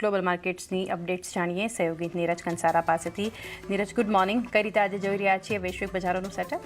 Global માર્કેટ્સની updates જાણીએ સહયોગી નીરજ કંસારા પાસેથી। Neeraj, good morning. કઈ રીતે આજે જોઈ રહ્યા છીએ વૈશ્વિક બજારોનું સેટઅપ?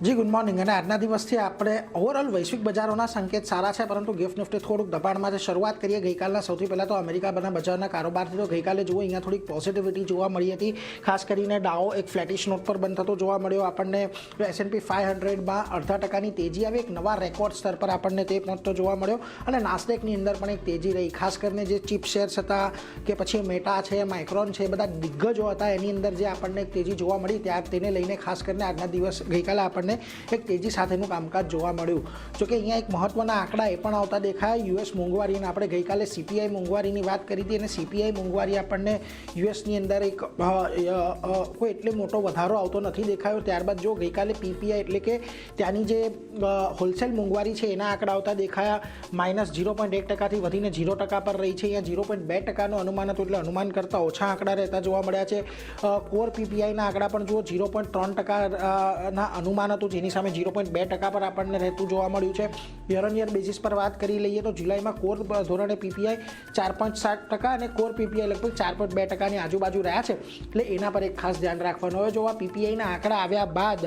જી ગુડ મોર્નિંગ। અને આજના દિવસથી આપણે ઓવરઓલ વૈશ્વિક બજારોના સંકેત સારા છે, પરંતુ ગિફ્ટ નિફ્ટી થોડુંક દબાણમાં છે। શરૂઆત કરીએ ગઈકાલના સૌથી પહેલાં તો અમેરિકાના બજારના કારોબારથી। તો ગઈકાલે જુઓ અહીંયા થોડીક પોઝિટિવિટી જોવા મળી હતી, ખાસ કરીને ડાઓ એક ફ્લેટિશ નોટ પર બંધ થતો જોવા મળ્યો આપણને। S&P 500માં 0.5% તેજી આવી, એક નવા રેકોર્ડ સ્તર પર આપણને તે પહોંચતો જોવા મળ્યો। અને નાસ્ડેકની અંદર પણ એક તેજી રહી, ખાસ કરીને જે ચીપ શેર્સ હતા કે પછી મેટા છે, માઇક્રોન છે, બધા દિગ્ગજો હતા, એની અંદર જે આપણને એક તેજી જોવા મળી, ત્યાં તેને લઈને ખાસ કરીને આજના દિવસ ગઈકાલે આપણને એક તેજી સાથેનું કામકાજ જોવા મળ્યું। જોકે અહીંયા એક મહત્વના આંકડા એ પણ આવતા દેખાય, યુએસ મોંઘવારી। અને આપણે ગઈકાલે CPI મોંઘવારીની વાત કરી હતી, અને CPI મોંઘવારી આપણને યુએસની અંદર એક કોઈ એટલે મોટો વધારો આવતો નથી દેખાયો। ત્યારબાદ જો ગઈકાલે PPI એટલે કે ત્યાંની જે હોલસેલ મોંઘવારી છે એના આંકડા આવતા દેખાયા, -0.1%થી વધીને 0% પર રહી છે। અહીંયા 0.2%નું અનુમાન હતું, એટલે અનુમાન કરતાં ઓછા આંકડા રહેતા જોવા મળ્યા છે। કોર PPIના આંકડા પણ જુઓ 0.3%ના અનુમાન હતું, જેની સામે 0.2% પર આપણને રહેતું જોવા મળ્યું છે। યર ઓન યર બેઝિસ પર વાત કરી લઈએ તો જુલાઈમાં કોર ધોરણે PPI 4.7% અને કોર PPI લગભગ 4.2%ની આજુબાજુ રહ્યા છે, એટલે એના પર એક ખાસ ધ્યાન રાખવાનું। હવે જો આ PPIના આંકડા આવ્યા બાદ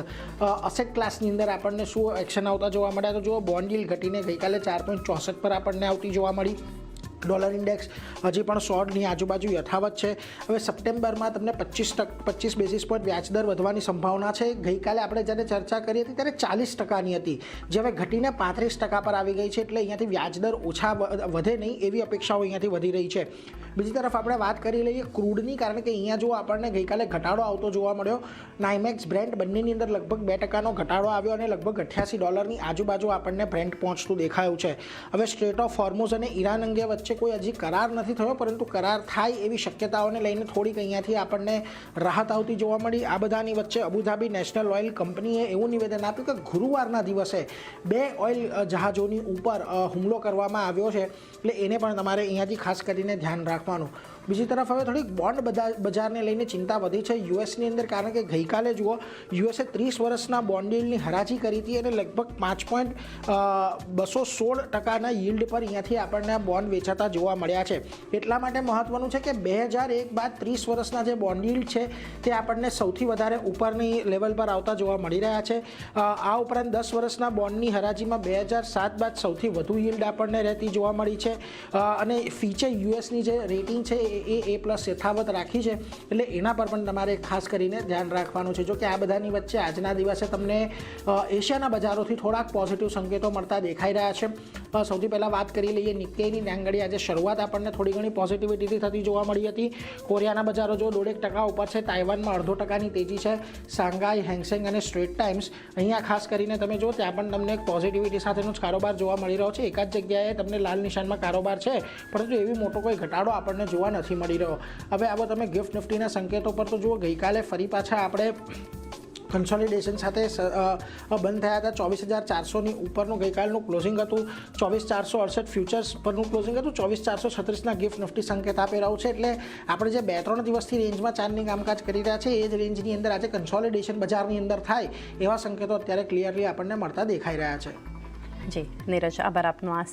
અસેટ ક્લાસની અંદર આપણને શું એક્શન આવતા જોવા મળ્યા, તો જો બોન્ડ yield ઘટીને ગઈકાલે 4.64 પર આપણને આવતી જોવા મળી। ડોલર ઇન્ડેક્સ હજી પણ 100ની આજુબાજુ યથાવત છે। હવે સપ્ટેમ્બરમાં તમને 25 બેસિસ પોઈન્ટ વ્યાજદર વધવાની સંભાવના છે। ગઈકાલે આપણે જ્યારે ચર્ચા કરી હતી ત્યારે 40%ની હતી, જે હવે ઘટીને 35% પર આવી ગઈ છે, એટલે અહીંયાથી વ્યાજદર ઓછા વધે નહીં એવી અપેક્ષાઓ અહીંયાથી વધી રહી છે। બીજી તરફ આપણે વાત કરી લઈએ ક્રૂડની, કારણ કે અહીંયા જો આપણને ગઈકાલે ઘટાડો આવતો જોવા મળ્યો, નાઇમેક્સ બ્રેન્ટ બંનેની અંદર લગભગ 2%નો ઘટાડો આવ્યો અને લગભગ $88 આજુબાજુ આપણને બ્રેન્ટ પહોંચતું દેખાયું છે। હવે સ્ટ્રેટ ઓફ હોર્મુઝ અને ઈરાન અંગે વચ્ચે કોઈ હજી કરાર નથી થયો, પરંતુ કરાર થાય એવી શક્યતાઓને લઈને થોડીક અહીંયાથી આપણને રાહત આવતી જોવા મળી। આ બધાની વચ્ચે અબુધાબી નેશનલ ઓઇલ કંપનીએ એવું નિવેદન આપ્યું કે ગુરુવારના દિવસે 2 ઓઇલ જહાજોની ઉપર હુમલો કરવામાં આવ્યો છે, એટલે એને પણ તમારે અહીંયાથી ખાસ કરીને ધ્યાન રાખવાનું। બીજી તરફ હવે થોડીક બોન્ડ બજારને લઈને ચિંતા વધી છે યુએસની અંદર, કારણ કે ગઈકાલે જુઓ યુએસે 30 વર્ષના બોન્ડ યીલ્ડની હરાજી કરી હતી અને લગભગ 5.216%ના યીલ્ડ પર અહીંયાથી આપણને બોન્ડ વેચાતા જોવા મળ્યા છે। એટલા માટે મહત્વનું છે કે 2001 બાદ 30 વર્ષના જે બોન્ડ યીલ્ડ છે તે આપણને સૌથી વધારે ઉપરની લેવલ પર આવતા જોવા મળી રહ્યા છે। આ ઉપરાંત 10 વર્ષના બોન્ડની હરાજીમાં 2007 બાદ સૌથી વધુ યીલ્ડ આપણને રહેતી જોવા મળી છે। અને ફીચે યુએસની જે રેટિંગ છે એ A+ યથાવત રાખી છે, એટલે એના પર પણ તમારે ખાસ કરીને ધ્યાન રાખવાનું છે। જો કે આ બધાની વચ્ચે આજના દિવસે તમને એશિયાના બજારોથી થોડાક પોઝિટિવ સંકેતો મળતા દેખાઈ રહ્યા છે। સૌથી પહેલાં વાત કરી લઈએ નિક્કેઈની ડાંગડી, આજે શરૂઆત આપણને થોડી ઘણી પોઝિટિવિટીથી થતી જોવા મળી હતી। કોરિયાના બજારો જો 1.5% ઉપર છે, તાઇવાનમાં 0.5%ની તેજી છે। શાંઘાઈ, હેંગસેંગ અને સ્ટ્રેટ ટાઈમ્સ અહીંયા ખાસ કરીને તમે જો ત્યાં પણ તમને એક પોઝિટિવિટી સાથેનો જ કારોબાર જોવા મળી રહ્યો છે। એકાદ જગ્યાએ તમને લાલ નિશાનમાં કારોબાર છે, પરંતુ એવી મોટો કોઈ ઘટાડો આપણને જોવા નથી મળી રહ્યો। હવે આવો તમે ગિફ્ટ નિફ્ટીના સંકેતો પર તો જુઓ, ગઈકાલે ફરી પાછા આપણે કન્સોલિડેશન સાથે બંધ થયા હતા। 24,400ની ઉપરનું ગઈકાલનું ક્લોઝિંગ હતું, 24,468 ફ્યુચર્સ પરનું ક્લોઝિંગ હતું, 24,436ના ગિફ્ટ નિફ્ટી સંકેત આપી રહ્યું છે। એટલે આપણે જે 2-3 દિવસથી રેન્જમાં ચારની કામકાજ કરી રહ્યા છે, એ જ રેન્જની અંદર આજે કન્સોલિડેશન બજારની અંદર થાય એવા સંકેતો અત્યારે ક્લિયરલી આપણને મળતા દેખાઈ રહ્યા છે। જી નીરજ, આભાર આપનો આ